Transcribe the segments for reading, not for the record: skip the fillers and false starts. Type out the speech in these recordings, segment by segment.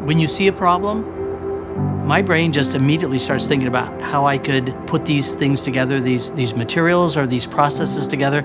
When you see a problem, my brain just immediately starts thinking about how I could put these things together, these materials or these processes together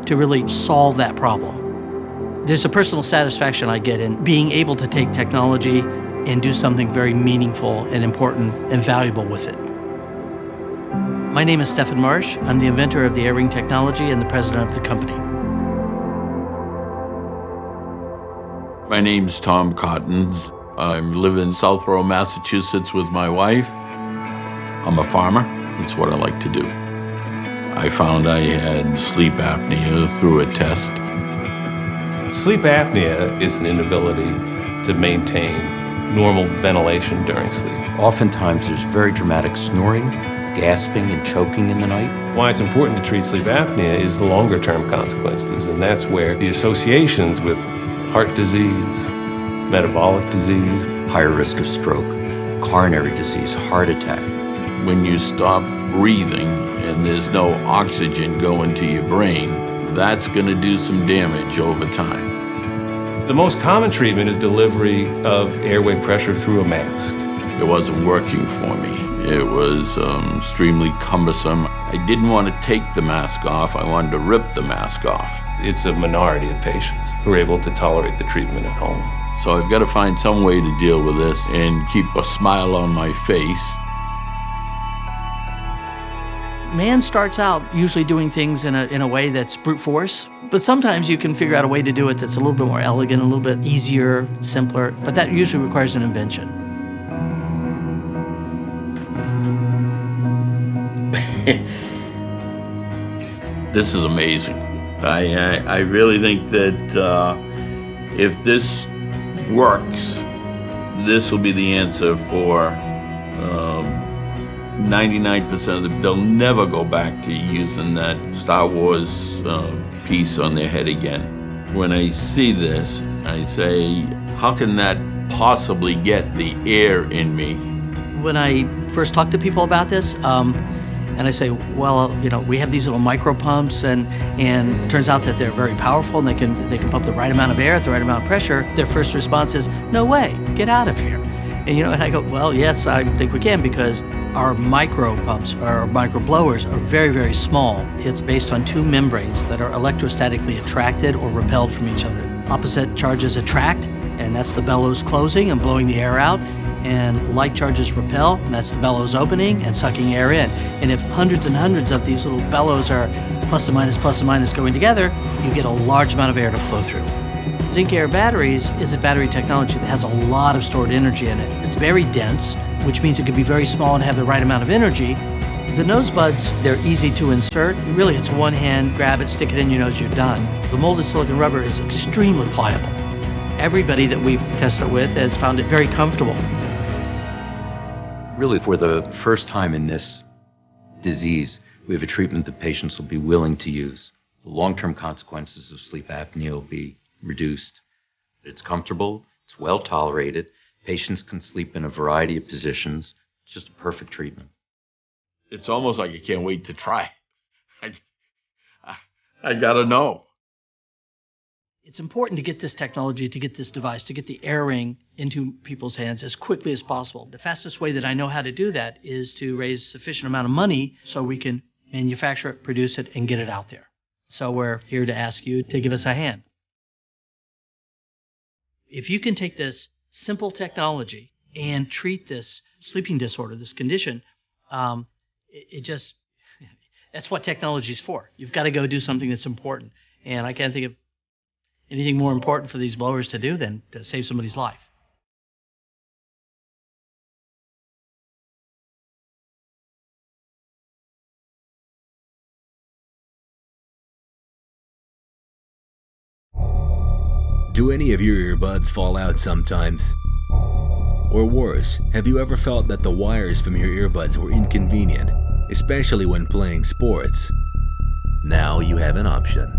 to really solve that problem. There's a personal satisfaction I get in being able to take technology and do something very meaningful and important and valuable with it. My name is Stefan Marsh. I'm the inventor of the AirRing technology and the president of the company. My name's Tom Cottons. I live in Southborough, Massachusetts with my wife. I'm a farmer. That's what I like to do. I found I had sleep apnea through a test. Sleep apnea is an inability to maintain normal ventilation during sleep. Oftentimes there's very dramatic snoring, gasping and choking in the night. Why it's important to treat sleep apnea is the longer term consequences, and that's where the associations with heart disease, metabolic disease, Higher risk of stroke, coronary disease, heart attack. When you stop breathing and there's no oxygen going to your brain, that's going to do some damage over time. The most common treatment is delivery of airway pressure through a mask. It wasn't working for me. It was extremely cumbersome. I didn't want to take the mask off. I wanted to rip the mask off. It's a minority of patients who are able to tolerate the treatment at home. So I've got to find some way to deal with this and keep a smile on my face. Man starts out usually doing things in a way that's brute force, but sometimes you can figure out a way to do it that's a little bit more elegant, a little bit easier, simpler, but that usually requires an invention. This is amazing. I really think that if this works, this will be the answer for 99% of them. They'll never go back to using that Star Wars piece on their head again. When I see this, I say, how can that possibly get the air in me? When I first talk to people about this, and I say, well, we have these little micro pumps, and it turns out that they're very powerful, and they can pump the right amount of air at the right amount of pressure. Their first response is, no way, get out of here. And I go, well, yes, I think we can, because our micro pumps, our micro blowers, are very, very small. It's based on two membranes that are electrostatically attracted or repelled from each other. Opposite charges attract, and that's the bellows closing and blowing the air out. And like charges repel, and that's the bellows opening and sucking air in. And if hundreds and hundreds of these little bellows are plus and minus going together, you get a large amount of air to flow through. Zinc Air Batteries is a battery technology that has a lot of stored energy in it. It's very dense, which means it can be very small and have the right amount of energy. The nose buds, they're easy to insert. Really, it's one hand, grab it, stick it in your nose, you're done. The molded silicon rubber is extremely pliable. Everybody that we've tested it with has found it very comfortable. Really, for the first time in this disease, we have a treatment that patients will be willing to use. The long-term consequences of sleep apnea will be reduced. It's comfortable, it's well tolerated, patients can sleep in a variety of positions. It's just a perfect treatment. It's almost like I can't wait to try. I gotta know. It's important to get this technology, to get this device, to get the AirRing into people's hands as quickly as possible. The fastest way that I know how to do that is to raise sufficient amount of money so we can manufacture it, produce it, and get it out there. So we're here to ask you to give us a hand. If you can take this simple technology and treat this sleeping disorder, this condition, that's what technology is for. You've got to go do something that's important. And I can't think of anything more important for these blowers to do than to save somebody's life. Do any of your earbuds fall out sometimes? Or worse, have you ever felt that the wires from your earbuds were inconvenient, especially when playing sports? Now you have an option.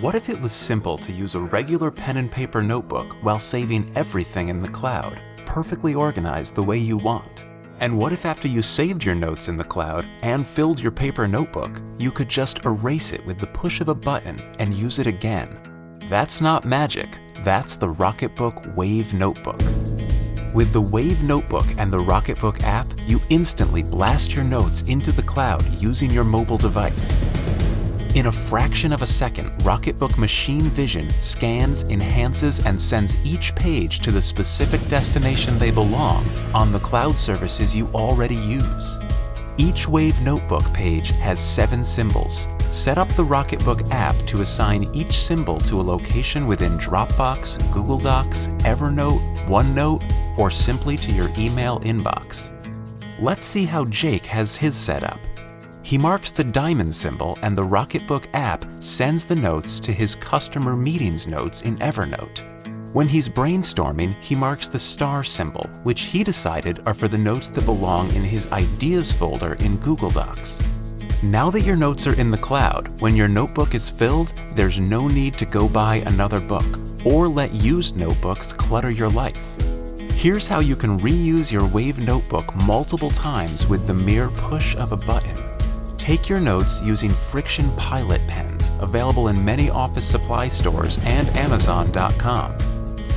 What if it was simple to use a regular pen and paper notebook while saving everything in the cloud, perfectly organized the way you want? And what if after you saved your notes in the cloud and filled your paper notebook, you could just erase it with the push of a button and use it again? That's not magic, that's the Rocketbook Wave Notebook. With the Wave Notebook and the Rocketbook app, you instantly blast your notes into the cloud using your mobile device. In a fraction of a second, Rocketbook Machine Vision scans, enhances, and sends each page to the specific destination they belong on the cloud services you already use. Each Wave Notebook page has 7 symbols. Set up the Rocketbook app to assign each symbol to a location within Dropbox, Google Docs, Evernote, OneNote, or simply to your email inbox. Let's see how Jake has his set up. He marks the diamond symbol and the Rocketbook app sends the notes to his customer meetings notes in Evernote. When he's brainstorming, he marks the star symbol, which he decided are for the notes that belong in his ideas folder in Google Docs. Now that your notes are in the cloud, when your notebook is filled, there's no need to go buy another book or let used notebooks clutter your life. Here's how you can reuse your Wave Notebook multiple times with the mere push of a button. Take your notes using Friction Pilot pens, available in many office supply stores and Amazon.com.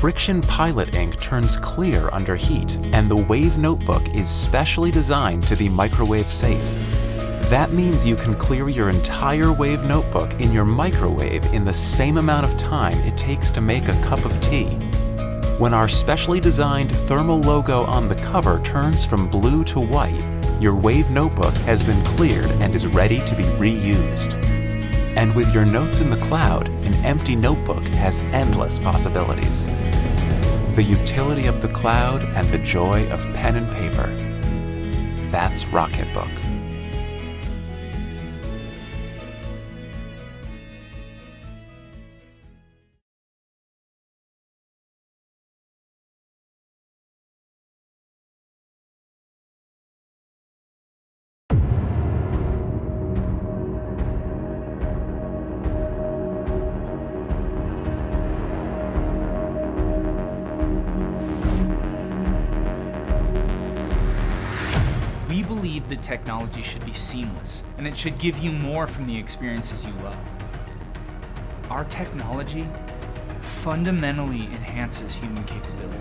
Friction Pilot ink turns clear under heat, and the Wave Notebook is specially designed to be microwave safe. That means you can clear your entire Wave Notebook in your microwave in the same amount of time it takes to make a cup of tea. When our specially designed thermal logo on the cover turns from blue to white, your Wave Notebook has been cleared and is ready to be reused. And with your notes in the cloud, an empty notebook has endless possibilities. The utility of the cloud and the joy of pen and paper. That's Rocketbook. We believe that technology should be seamless, and it should give you more from the experiences you love. Our technology fundamentally enhances human capability.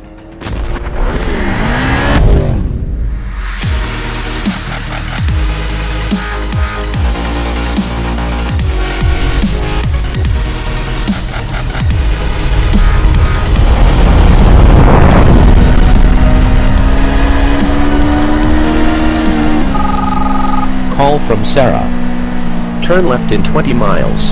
Call from Sarah. Turn left in 20 miles.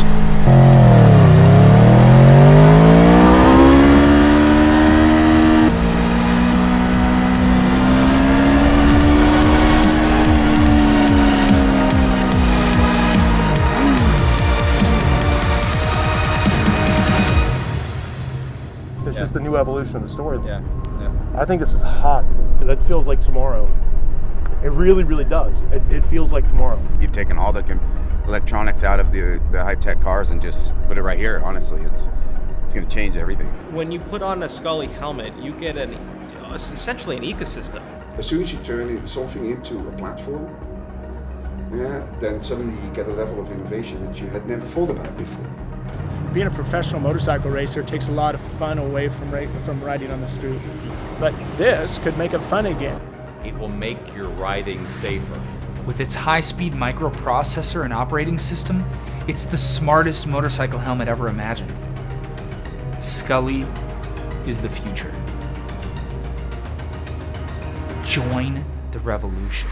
This is the new evolution of the story. Yeah. I think this is hot. That feels like tomorrow. It really, really does. It feels like tomorrow. You've taken all the electronics out of the high-tech cars and just put it right here. Honestly, it's going to change everything. When you put on a Scully helmet, you get essentially an ecosystem. As soon as you turn something into a platform, then suddenly you get a level of innovation that you had never thought about before. Being a professional motorcycle racer takes a lot of fun away from riding on the street. But this could make it fun again. It will make your riding safer. With its high-speed microprocessor and operating system, it's the smartest motorcycle helmet ever imagined. Scully is the future. Join the revolution.